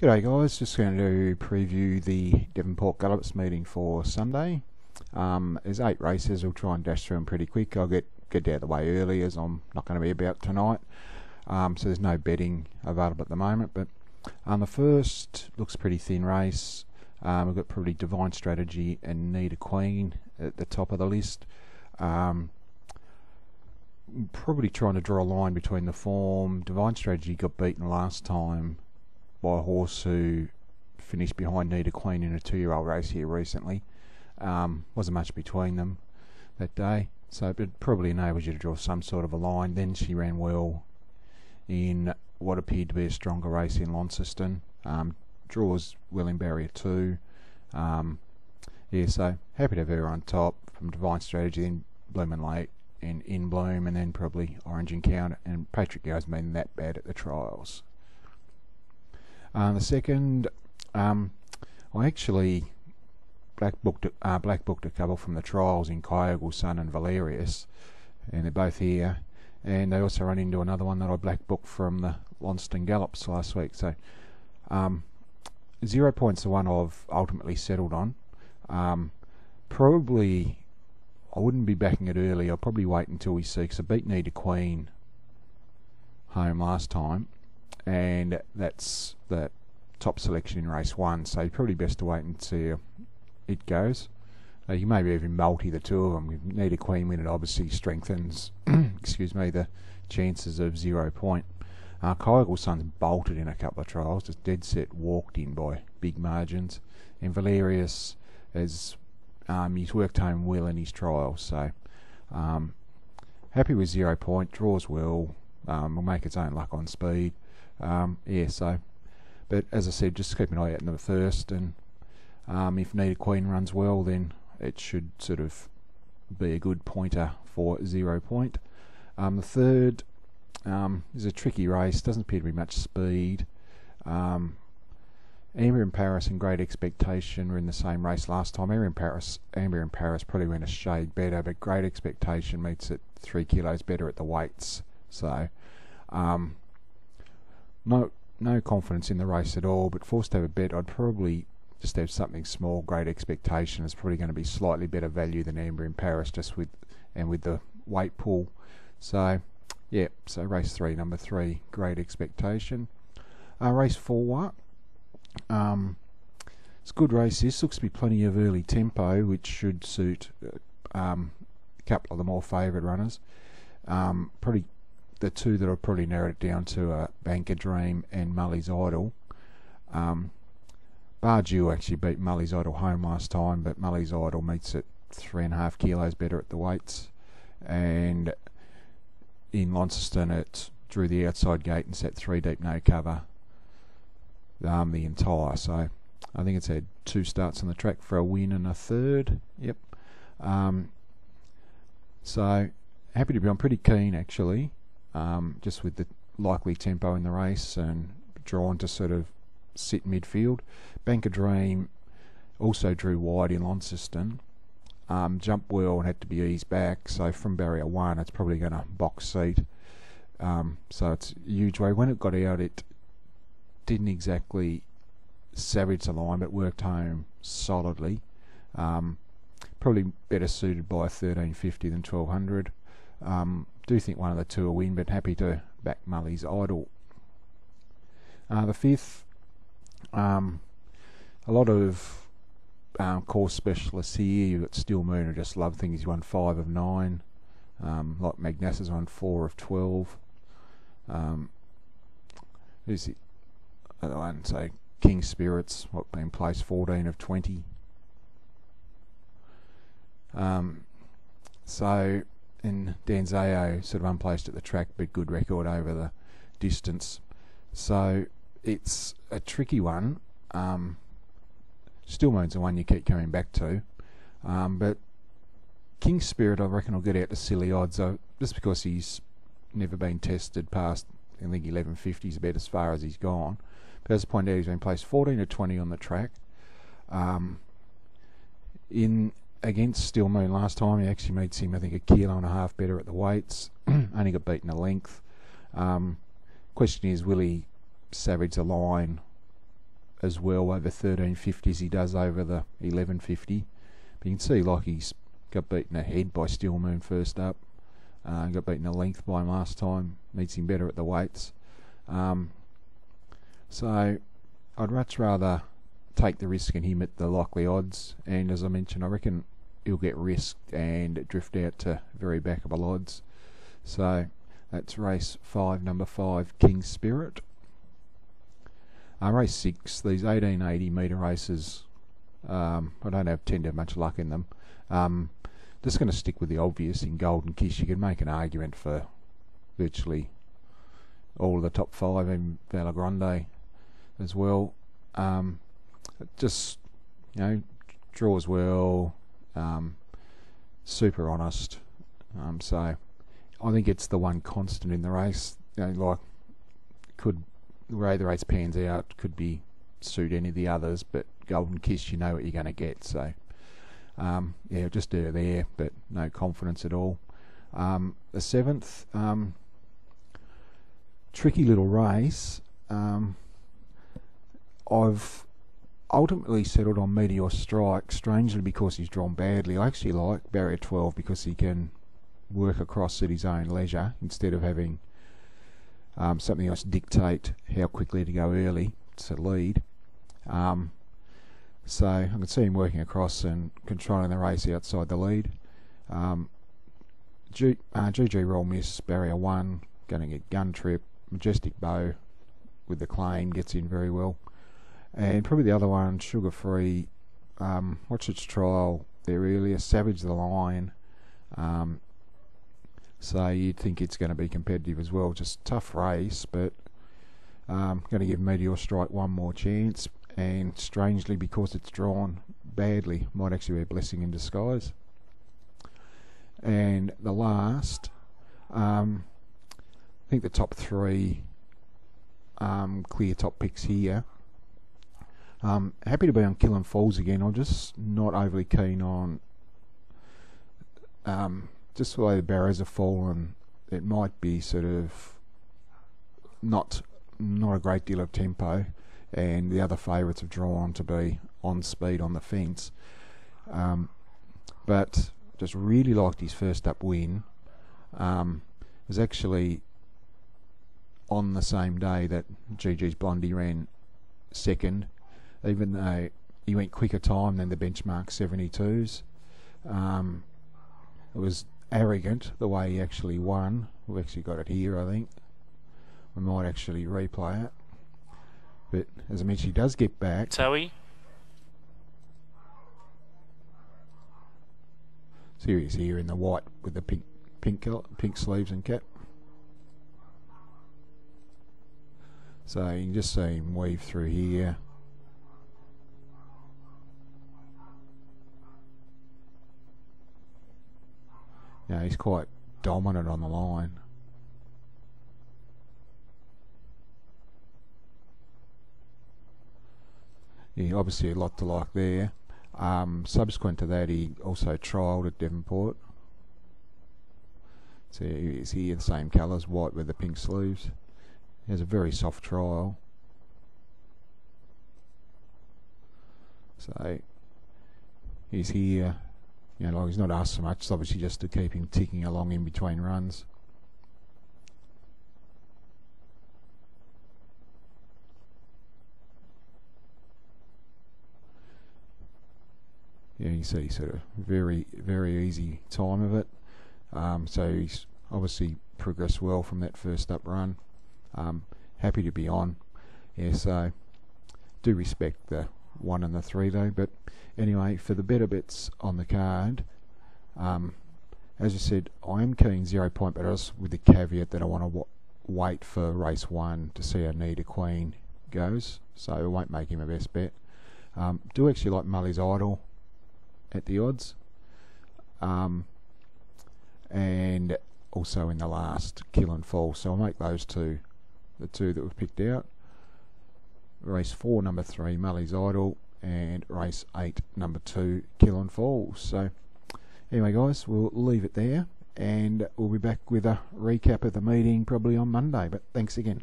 G'day guys, just going to preview the Devonport Gallops meeting for Sunday. There's 8 races, we'll try and dash through them pretty quick. I'll get out of the way early as I'm not going to be about tonight. So there's no betting available at the moment, but the first looks pretty thin race. We've got probably Divine Strategy and Need a Queen at the top of the list. Probably trying to draw a line between the form. Divine Strategy got beaten last time by a horse who finished behind Need a Queen in a 2-year-old race here recently. Wasn't much between them that day, so it probably enables you to draw some sort of a line. Then she ran well in what appeared to be a stronger race in Launceston. Draws well in barrier 2. So happy to have her on top from Divine Strategy, then Bloomin' Late and In Bloom, and then probably Orange Encounter. And Patrick Go's been that bad at the trials. The second, I actually black booked a couple from the trials in Kyogle Sun and Valerius, and they're both here. And they also run into another one that I black booked from the Launceston Gallops last week. So 0 points the one I've ultimately settled on. Probably I wouldn't be backing it early. I'll probably wait until we see, because I beat Need a Queen home last time, and that's the top selection in race 1, so probably best to wait and see how it goes. You maybe even multi the two of them. If Need a Queen win, it obviously strengthens excuse me, the chances of 0 point. Kyogle Sun's bolted in a couple of trials, just dead set walked in by big margins, and Valerius has he's worked home well in his trials, so happy with 0 point, draws well, will make its own luck on speed. But as I said, just keep an eye out in the first, and if Need a Queen runs well, then it should sort of be a good pointer for 0 point. The third is a tricky race, doesn't appear to be much speed. Amber in Paris and Great Expectation were in the same race last time. Amber in Paris probably went a shade better, but Great Expectation meets it 3 kilos better at the weights, so no confidence in the race at all, but forced to have a bet, I'd probably just have something small. Great Expectation is probably going to be slightly better value than Amber in Paris, just with the weight pool. So yeah, so race 3, number 3, Great Expectation. Race 4, it's a good race. This looks to be plenty of early tempo, which should suit a couple of the more favourite runners. Probably the two that I've probably narrowed it down to are Banker Dream and Mully's Idol. Bardew actually beat Mully's Idol home last time, but Mully's Idol meets it 3.5 kilos better at the weights, and in Launceston it drew the outside gate and set 3 deep no cover the entire, so I think it's had 2 starts on the track for a win and a third. Yep. So happy to be on, pretty keen actually, just with the likely tempo in the race, and drawn to sort of sit midfield. Banker Dream also drew wide in Launceston, jumped well and had to be eased back, so from barrier 1 it's probably going to box seat. So it's a huge way. When it got out, it didn't exactly savage the line, but worked home solidly. Probably better suited by 1350 than 1200. Do think one of the two will win, but happy to back Mully's Idol. The fifth, a lot of course specialists here. You've got Still Moon, who just love things. He's won 5 of 9. Like Magnas has won 4 of 12. Who's the other one? So King Spirits, what, been placed 14 of 20. So, and Danzeo sort of unplaced at the track, but good record over the distance. So it's a tricky one. Still Moon's the one you keep coming back to, but King Spirit I reckon will get out to silly odds, just because he's never been tested past, I think 1150 is about as far as he's gone. But as I pointed out, he's been placed 14 to 20 on the track. In against Still Moon last time, he actually meets him, I think, 1.5 kilos better at the weights. Only got beaten a length. Question is, will he savage the line as well over 1350 as he does over the 1150. But you can see like he's got beaten ahead by Steel Moon first up. Got beaten a length by him last time. Meets him better at the weights. So I'd much rather take the risk in him at the likely odds. And as I mentioned, I reckon he'll get risked and drift out to very backable odds. So that's race 5, number 5, King's Spirit. Race 6, these 1880 metre races, I don't tend to have much luck in them. Just going to stick with the obvious in Golden Kiss. You can make an argument for virtually all of the top 5 in Valor Grande as well. Just, you know, draws well, super honest. So I think it's the one constant in the race. You know, like, could the way the race pans out could be suit any of the others, but Golden Kiss, you know what you're going to get. So yeah, just do it there, but no confidence at all. The 7th, tricky little race. I've ultimately settled on Meteor Strike, strangely because he's drawn badly. I actually like Barrier 12 because he can work across at his own leisure instead of having something else dictate how quickly to go early to lead. So I can see him working across and controlling the race outside the lead. GG Roll Miss, Barrier 1, going to get Gun Trip. Majestic Bow with the claim gets in very well. And probably the other one, Sugar Free, watch its trial there earlier, Savage the Lion. So you'd think it's going to be competitive as well. Just tough race, but going to give Meteor Strike one more chance. And strangely, because it's drawn badly, might actually be a blessing in disguise. And the last, I think the top 3 clear top picks here. Happy to be on Killing Falls again. I'm just not overly keen on just the way the barriers have fallen. It might be sort of not a great deal of tempo, and the other favourites have drawn to be on speed on the fence. But just really liked his first up win. It was actually on the same day that GG's Blondie ran second, even though he went quicker time than the benchmark 72s. It was arrogant the way he actually won. We've actually got it here, I think. We might actually replay it. But as I mentioned, he does get back. Towie. So here he is here in the white with the pink sleeves and cap. So you can just see him weave through here. Yeah, he's quite dominant on the line. Yeah, obviously a lot to like there. Subsequent to that, he also trialled at Devonport. So he's here, the same colours, white with the pink sleeves. He has a very soft trial. So he's here. You know, like he's not asked so much. It's obviously just to keep him ticking along in between runs. Yeah, you see sort of very, very easy time of it. So he's obviously progressed well from that first up run. Happy to be on. Yeah, so do respect the 1 and the 3 though. But anyway, for the better bets on the card, as I said, I am keen 0 point, but just with the caveat that I want to wait for race 1 to see how Need a Queen goes. So I won't make him a best bet. Do actually like Mully's Idol at the odds, and also in the last Kill and Fall. So I'll make those two the 2 that we've picked out. Race 4, number 3, Mully's Idol, and race 8, number 2, Kill and Fall. So anyway guys, we'll leave it there, and we'll be back with a recap of the meeting probably on Monday, but thanks again.